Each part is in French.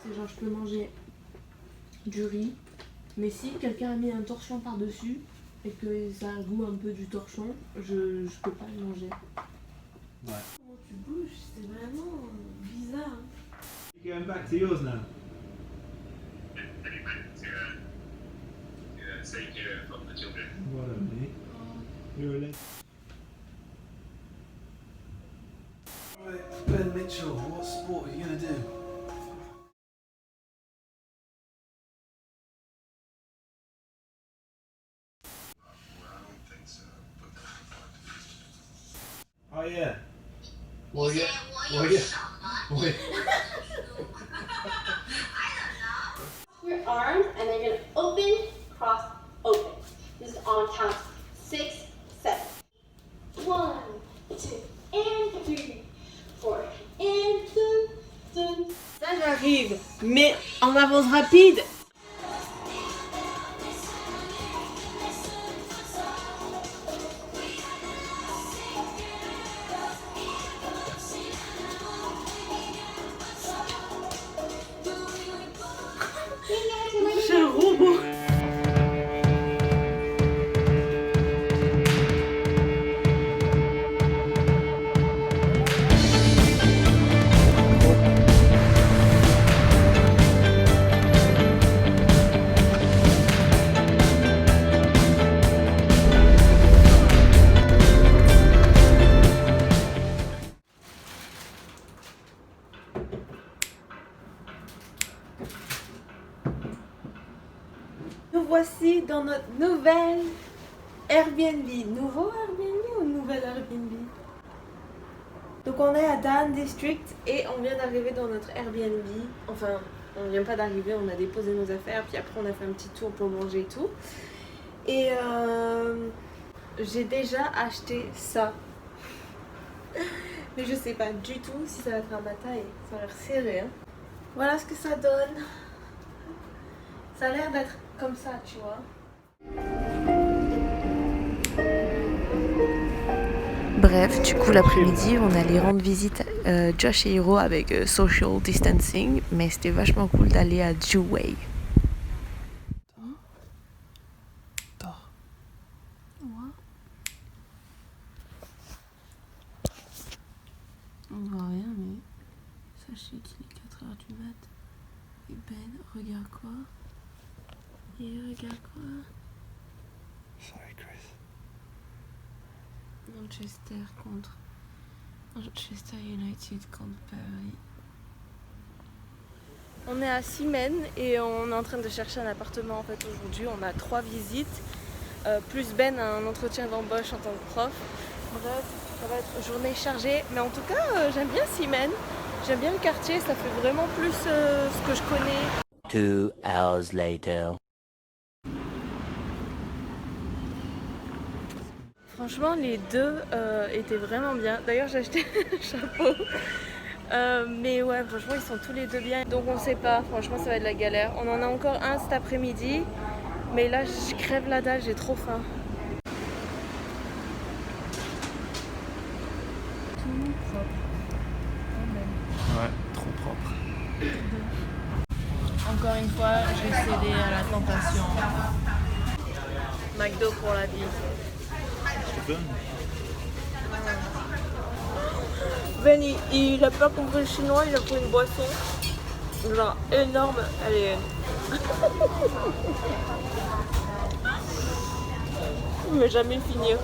C'est genre je peux manger du riz, mais si quelqu'un a mis un torchon par-dessus et que ça a le goût un peu du torchon, je peux pas le manger. Ouais. Comment tu bouges, c'est vraiment bizarre. You're going back to yours now. Take care of the children. Whatever, mate. You're a legend. Right, Ben Mitchell, what sport are you going to do? Well, I don't think so, but Oh yeah. Well yeah. Well yeah. Well, yeah. Your arms and then you're gonna open, cross, open. This is on count 6, 7. 1, 2, and 3, 4, and 2. Ça j'arrive, mais en avance rapide. Je suis un robot. Nous voici dans notre nouvelle Airbnb. Nouveau Airbnb ou nouvelle Airbnb? Donc on est à Dan District et on vient d'arriver dans notre Airbnb. Enfin, on vient pas d'arriver, on a déposé nos affaires, puis après on a fait un petit tour pour manger et tout. Et j'ai déjà acheté ça. Mais je sais pas du tout si ça va être à ma taille. Ça a l'air serré, hein. Voilà ce que ça donne. Ça a l'air d'être comme ça, tu vois. Bref, du coup l'après-midi on allait rendre visite Josh et Hiro avec social distancing, mais c'était vachement cool d'aller à Dewey. On voit rien, mais sachez qu'il est 4h du mat. Et Ben, regarde quoi? Et regarde quoi? Sorry, Chris. Manchester United contre Paris. On est à Siemens et on est en train de chercher un appartement en fait aujourd'hui. On a 3 visites, plus Ben a un entretien d'embauche en tant que prof. Bref, ça va être une journée chargée. Mais en tout cas, j'aime bien Siemens. J'aime bien le quartier, ça fait vraiment plus ce que je connais. 2 hours later. Franchement, les deux étaient vraiment bien. D'ailleurs, j'ai acheté un chapeau. Mais ouais, franchement, ils sont tous les deux bien. Donc on sait pas, franchement, ça va être la galère. On en a encore un cet après-midi. Mais là, je crève la dalle, j'ai trop faim. Tout propre. Ouais, trop propre. Encore une fois, j'ai cédé à la tentation. McDo pour la vie. Ben, il a pas compris le chinois, il a pris une boisson. Genre énorme, elle est... Il va jamais finir.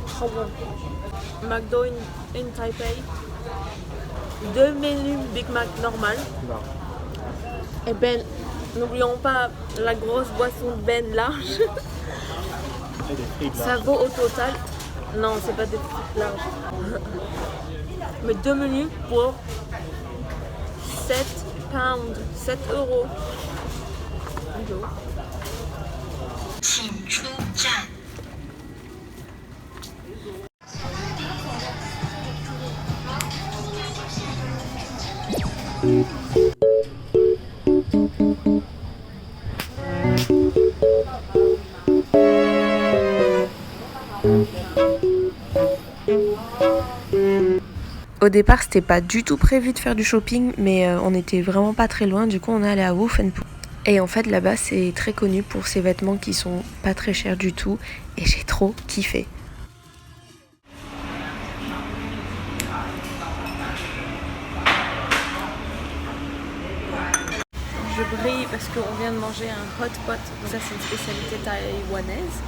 Trop bon. McDo in Taipei. 2 menus Big Mac normal. Et Ben, n'oublions pas la grosse boisson de Ben large. Ça vaut au total. Non, c'est pas des frites larges. Mais 2 menus pour 7 pounds, 7 euros. Au départ, c'était pas du tout prévu de faire du shopping, mais on était vraiment pas très loin. Du coup, on est allé à Wolf & Puh. Et en fait, là-bas, c'est très connu pour ses vêtements qui sont pas très chers du tout. Et j'ai trop kiffé. Je brille parce qu'on vient de manger un hot pot. Donc ça, c'est une spécialité taïwanaise.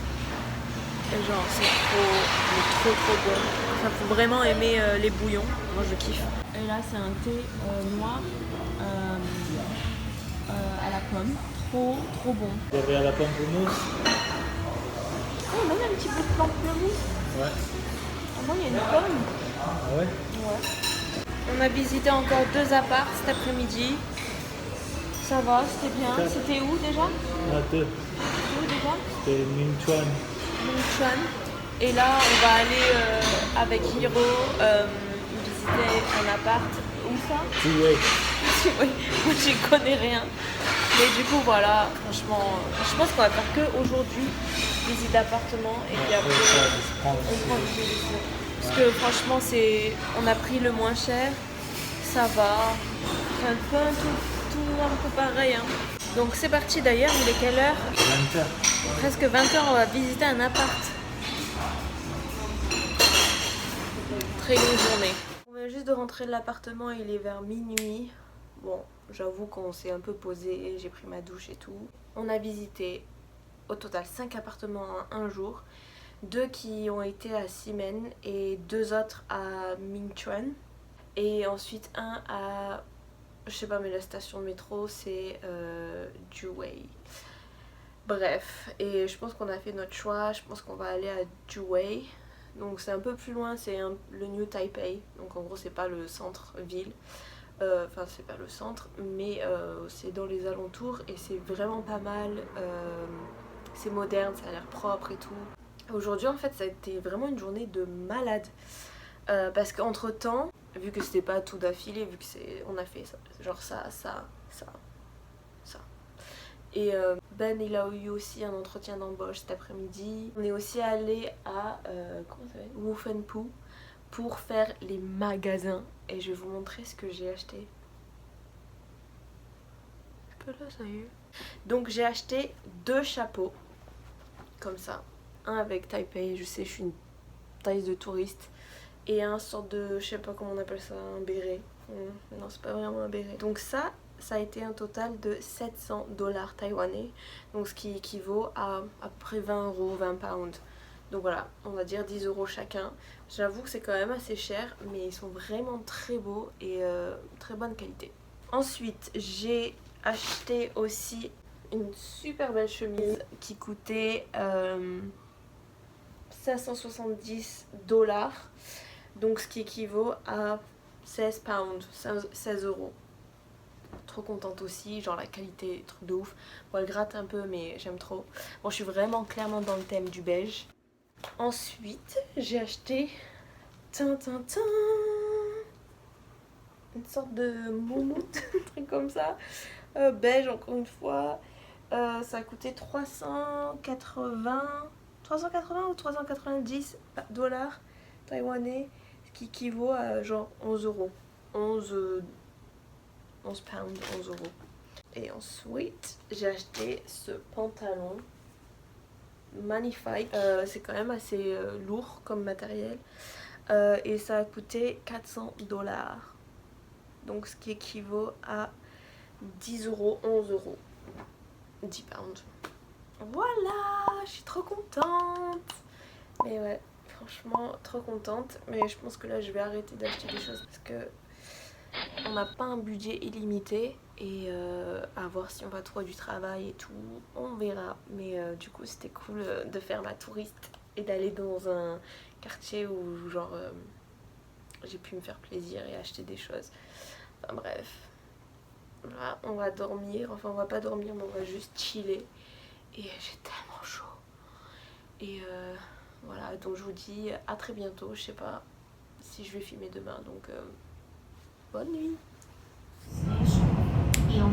Et genre, c'est trop bon. Enfin, faut vraiment aimer les bouillons. Moi, je kiffe. Et là, c'est un thé noir à la pomme. Trop bon. Il y avait à la pamplemousse. Oh, même un petit bout de pamplemousse. Ouais. Ah bon, il y a une pomme. Ah ouais? Ouais. On a visité encore 2 apparts cet après-midi. Ça va, c'était bien. C'était où déjà? Ah, 2. Où déjà? C'était Mingchuan. Mingchuan. Et là, on va aller avec Hiro visiter un appart. Où ça? Zhuwei. Oui, moi j'y connais rien. Mais du coup, voilà, franchement, je pense qu'on va faire que aujourd'hui visite d'appartement et puis après on prend une visite. Parce que franchement, on a pris le moins cher, ça va. C'est un peu tout un peu pareil. Hein. Donc c'est parti d'ailleurs, il est quelle heure? 20h. Presque 20h, on va visiter un appart. Très longue journée. On vient juste de rentrer de l'appartement, il est vers minuit. Bon, j'avoue qu'on s'est un peu posé, j'ai pris ma douche et tout. On a visité au total 5 appartements en un jour. 2 qui ont été à Ximen et 2 autres à Mingchuan. Et ensuite un à, je sais pas mais la station de métro c'est Zhuwei. Bref, et je pense qu'on a fait notre choix, je pense qu'on va aller à Zhuwei. Donc c'est un peu plus loin, c'est le New Taipei. Donc en gros c'est pas le centre-ville. Enfin c'est pas le centre mais c'est dans les alentours et c'est vraiment pas mal, c'est moderne, ça a l'air propre et tout. Aujourd'hui en fait ça a été vraiment une journée de malade parce qu'entre temps, vu que c'était pas tout d'affilée, vu que on a fait ça, genre ça et Ben il a eu aussi un entretien d'embauche cet après-midi. On est aussi allé à comment ça s'appelle, Wolf & Puh pour faire les magasins et je vais vous montrer ce que j'ai acheté. Est-ce que là ça y est? Donc j'ai acheté 2 chapeaux comme ça, un avec Taipei, je sais je suis une taille de touriste, et un sorte de, je sais pas comment on appelle ça, un béret. Non c'est pas vraiment un béret. Donc ça a été un total de 700 $ taïwanais, donc ce qui équivaut à peu près 20 €, 20 pounds. Donc voilà, on va dire 10 € chacun. J'avoue que c'est quand même assez cher, mais ils sont vraiment très beaux et très bonne qualité. Ensuite, j'ai acheté aussi une super belle chemise qui coûtait 570 $, donc ce qui équivaut à 16 pounds, 16 €. Trop contente aussi, genre la qualité, truc de ouf. Bon, elle gratte un peu, mais j'aime trop. Bon, je suis vraiment clairement dans le thème du beige. Ensuite, j'ai acheté une sorte de moumoute, un truc comme ça, beige encore une fois. Ça a coûté 380 ou 390 $ taïwanais, ce qui équivaut à genre 11 €. 11 pounds, 11 €. Et ensuite, j'ai acheté ce pantalon magnifique. C'est quand même assez lourd comme matériel. Et ça a coûté 400 $. Donc ce qui équivaut à 10 €, 11 €. 10 pounds. Voilà, je suis trop contente. Mais ouais, franchement, trop contente. Mais je pense que là, je vais arrêter d'acheter des choses parce que on n'a pas un budget illimité. Et à voir si on va trouver du travail et tout, on verra. Mais du coup c'était cool de faire ma touriste et d'aller dans un quartier où genre j'ai pu me faire plaisir et acheter des choses. Enfin bref, là on va dormir, enfin on va pas dormir mais on va juste chiller. Et j'ai tellement chaud. Et voilà, donc je vous dis à très bientôt. Je sais pas si je vais filmer demain, donc bonne nuit. Et on...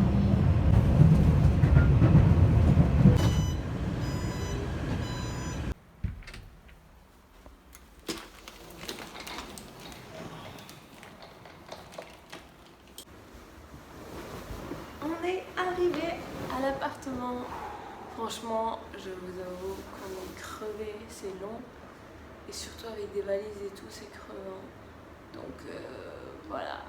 l'appartement. Franchement, je vous avoue qu'on est crevé, c'est long. Et surtout avec des valises et tout, c'est crevant. Donc voilà.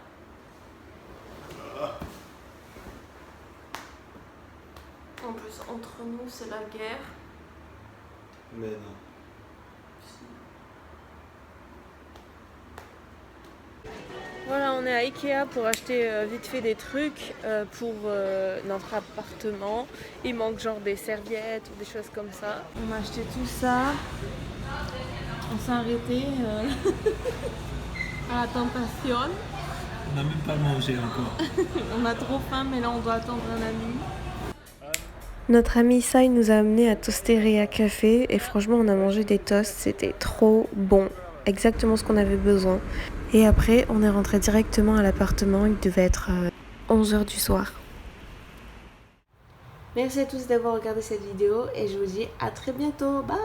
En plus, entre nous, c'est la guerre. Mais non. Voilà, on est à Ikea pour acheter vite fait des trucs pour notre appartement. Il manque genre des serviettes ou des choses comme ça. On a acheté tout ça. On s'est arrêté à la tentation. On n'a même pas mangé encore. On a trop faim, mais là on doit attendre un ami. Notre ami Sai nous a amené à Toasteria Café et franchement on a mangé des toasts, c'était trop bon. Exactement ce qu'on avait besoin. Et après on est rentré directement à l'appartement, il devait être 11h du soir. Merci à tous d'avoir regardé cette vidéo et je vous dis à très bientôt. Bye.